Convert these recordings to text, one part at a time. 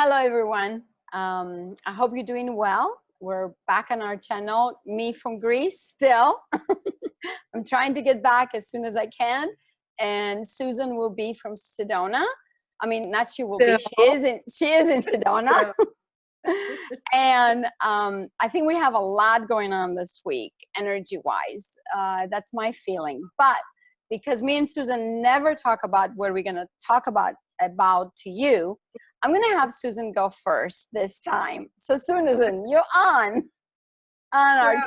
Hello, everyone. I hope you're doing well. We're back on our channel. Me from Greece still. I'm trying to get back as soon as I can. And Susan will be from Sedona. I mean, not she will be. Still, She is in Sedona. still. And I think we have a lot going on this week, energy-wise. That's my feeling. But because me and Susan never talk about what we're going to talk about to you, I'm going to have Susan go first this time. So Susan, you're on our Well,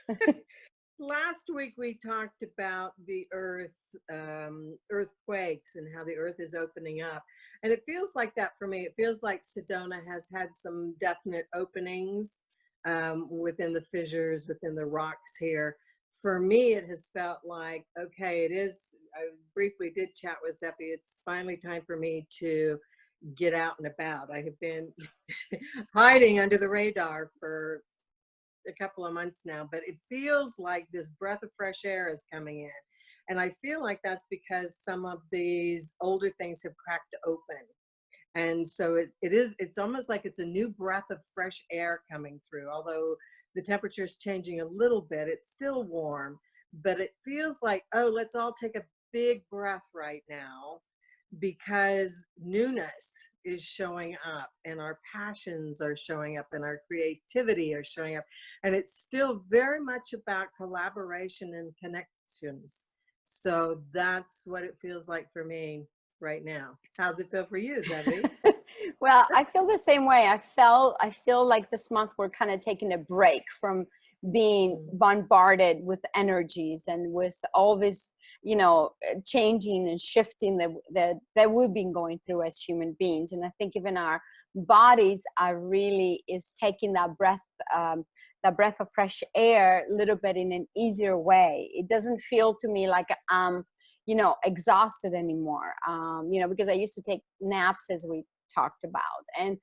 channel. last week we talked about the Earth, earthquakes, and how the Earth is opening up. And it feels like that for me. It feels like Sedona has had some definite openings within the fissures, within the rocks here. For me, it has felt like, okay, it is. I briefly did chat with Zeppi. It's finally time for me to get out and about. I have been hiding under the radar for a couple of months now, but it feels like this breath of fresh air is coming in. And I feel like that's because some of these older things have cracked open. And so it's almost like it's a new breath of fresh air coming through. Although the temperature is changing a little bit, it's still warm, but it feels like, oh, let's all take a big breath right now because newness is showing up and our passions are showing up and our creativity are showing up, and it's still very much about collaboration and connections. So that's what it feels like for me right now. How's it feel for you, Zevi? Well, I feel the same way. I feel like this month we're kind of taking a break from being Mm. bombarded with energies and with all this, changing and shifting that we've been going through as human beings. And I think even our bodies are really is taking that breath of fresh air a little bit in an easier way. It doesn't feel to me like exhausted anymore. Because I used to take naps, as we talked about, and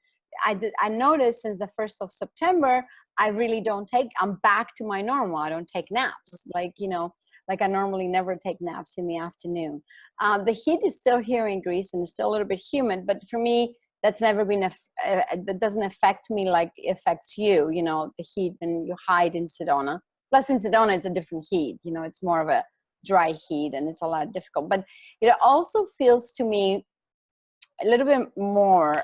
I noticed since the 1st of September I really don't take. I'm back to my normal. I don't take naps like I normally never take naps in the afternoon. The heat is still here in Greece and it's still a little bit humid, but for me that's never been that doesn't affect me like it affects you. The heat, and you hide in Sedona. Plus in Sedona it's a different heat. It's more of a dry heat and it's a lot difficult, but it also feels to me a little bit more.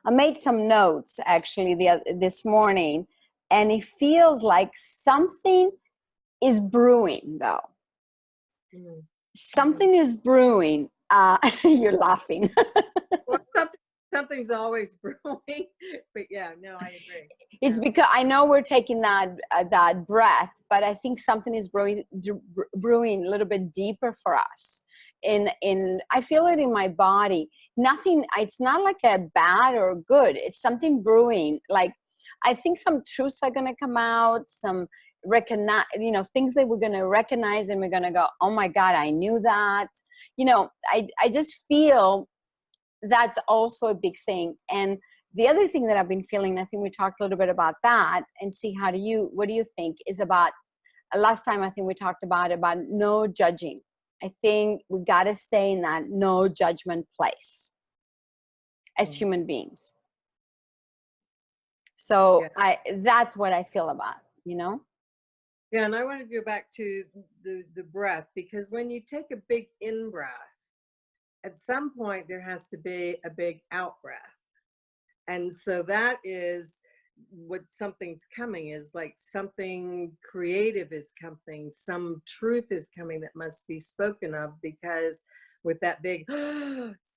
I made some notes actually this morning, and it feels like something is brewing though. Mm. Mm. Something is brewing. You're laughing. Well, something's always brewing, but yeah, no, I agree. It's Yeah. because I know we're taking that breath, but I think something is brewing a little bit deeper for us. In I feel it in my body. Nothing. It's not like a bad or good. It's something brewing. Like I think some truths are gonna come out. Some recognize, things that we're gonna recognize, and we're gonna go, oh my God, I knew that. I just feel that's also a big thing. And the other thing that I've been feeling, I think we talked a little bit about that, and see what do you think, is about last time I think we talked about no judging. I think we got to stay in that no judgment place as Mm. human beings. So Yeah. that's what I feel about. Yeah, and I want to go back to the breath, because when you take a big in breath, at some point there has to be a big out breath. And so that is what something's coming, is like something creative is coming, some truth is coming that must be spoken of, because with that big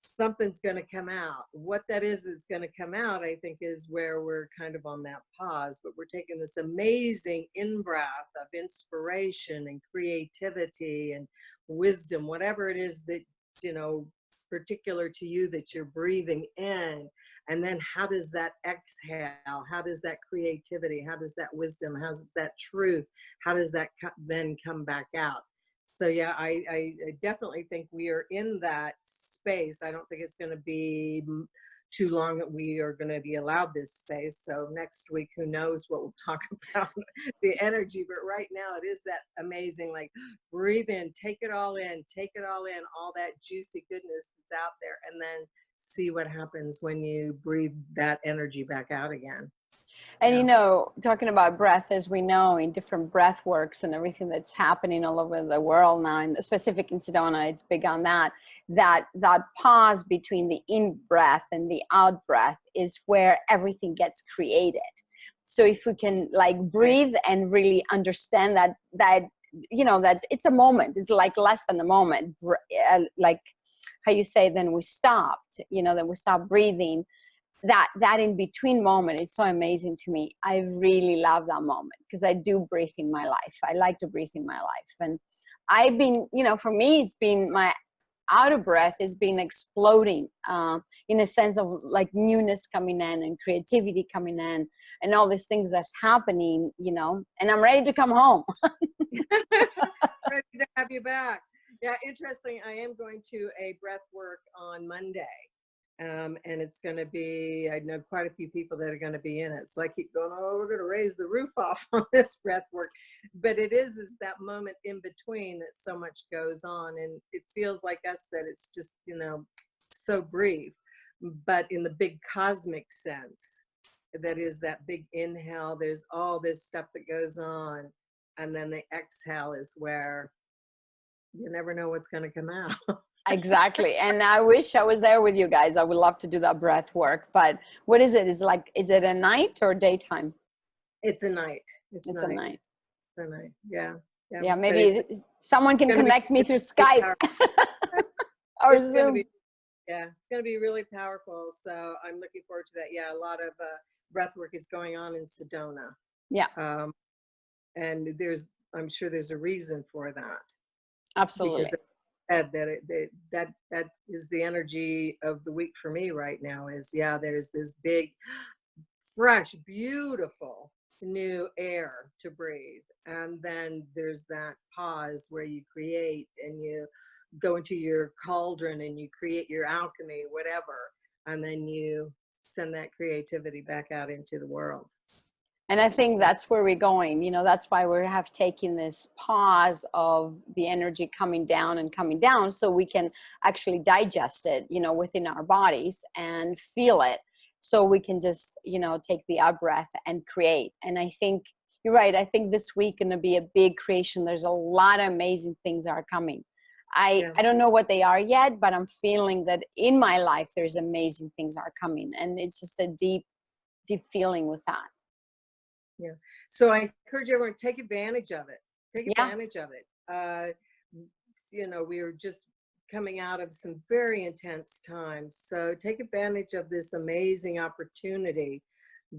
something's going to come out. What that is that's going to come out, I think, is where we're kind of on that pause, but we're taking this amazing in breath of inspiration and creativity and wisdom, whatever it is that, you know, particular to you, that you're breathing in. And then how does that exhale? How does that creativity, how does that wisdom, how does that truth, how does that then come back out? So yeah, I definitely think we are in that space. I don't think it's going to be too long that we are going to be allowed this space. So next week, who knows what we'll talk about the energy. But right now it is that amazing, like, breathe in, take it all in, all that juicy goodness that's out there, and then see what happens when you breathe that energy back out again. And Yeah. talking about breath, as we know, in different breath works and everything that's happening all over the world now, and specific in Sedona, it's big on that. That pause between the in breath and the out breath is where everything gets created. So if we can like Right. breathe and really understand that that it's a moment, it's like less than a moment, like how you say, then we stopped, then we stopped breathing, that in between moment, it's so amazing to me. I really love that moment because I do breathe in my life. I like to breathe in my life. And I've been, for me, it's been my out of breath has been exploding, in a sense of like newness coming in and creativity coming in and all these things that's happening, and I'm ready to come home. Ready to have you back. Yeah, interesting. I am going to a breath work on Monday. And it's going to be, I know quite a few people that are going to be in it. So I keep going, oh, we're going to raise the roof off on this breath work. But it is that moment in between that so much goes on. And it feels like us that it's just, so brief. But in the big cosmic sense, that is that big inhale, there's all this stuff that goes on. And then the exhale is where you never know what's going to come out. Exactly. And I wish I was there with you guys. I would love to do that breath work. But what is it? Is it a night or daytime? It's a night. It's a night. It's a night. Yeah. Yeah. Yeah, But it's maybe someone can gonna be connect me it's through really Skype powerful. or It's gonna be Zoom. yeah, it's gonna be really powerful. So I'm looking forward to that. Yeah, a lot of breath work is going on in Sedona. Yeah, Um, and I'm sure there's a reason for that because absolutely. that is the energy of the week for me right now is yeah, there's this big fresh, beautiful new air to breathe. And then there's that pause where you create and you go into your cauldron and you create your alchemy, whatever. And then you send that creativity back out into the world. And I think Yeah. that's where we're going. That's why we have taken this pause of the energy coming down and coming down so we can actually digest it, within our bodies and feel it. So we can just, take the out breath and create. And I think you're right. I think this week going to be a big creation. There's a lot of amazing things that are coming. I Yeah. don't know what they are yet, but I'm feeling that in my life, there's amazing things are coming. And it's just a deep, deep feeling with that. Yeah. So I encourage everyone to take advantage of it. Take Yeah. advantage of it. We are just coming out of some very intense times. So take advantage of this amazing opportunity.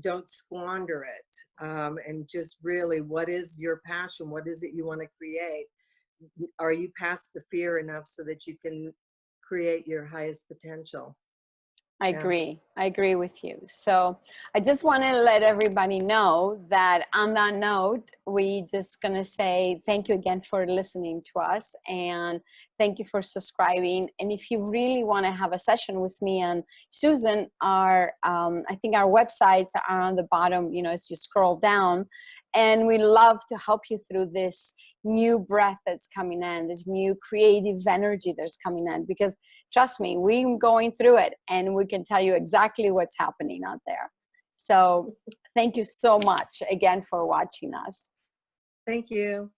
Don't squander it. And just really, what is your passion? What is it you want to create? Are you past the fear enough so that you can create your highest potential? I Yeah. agree. I agree with you. So I just want to let everybody know that on that note, we just going to say thank you again for listening to us and thank you for subscribing. And if you really want to have a session with me and Susan, I think our websites are on the bottom, as you scroll down. And we love to help you through this new breath that's coming in, this new creative energy that's coming in, because trust me, we're going through it and we can tell you exactly what's happening out there. So thank you so much again for watching us. Thank you.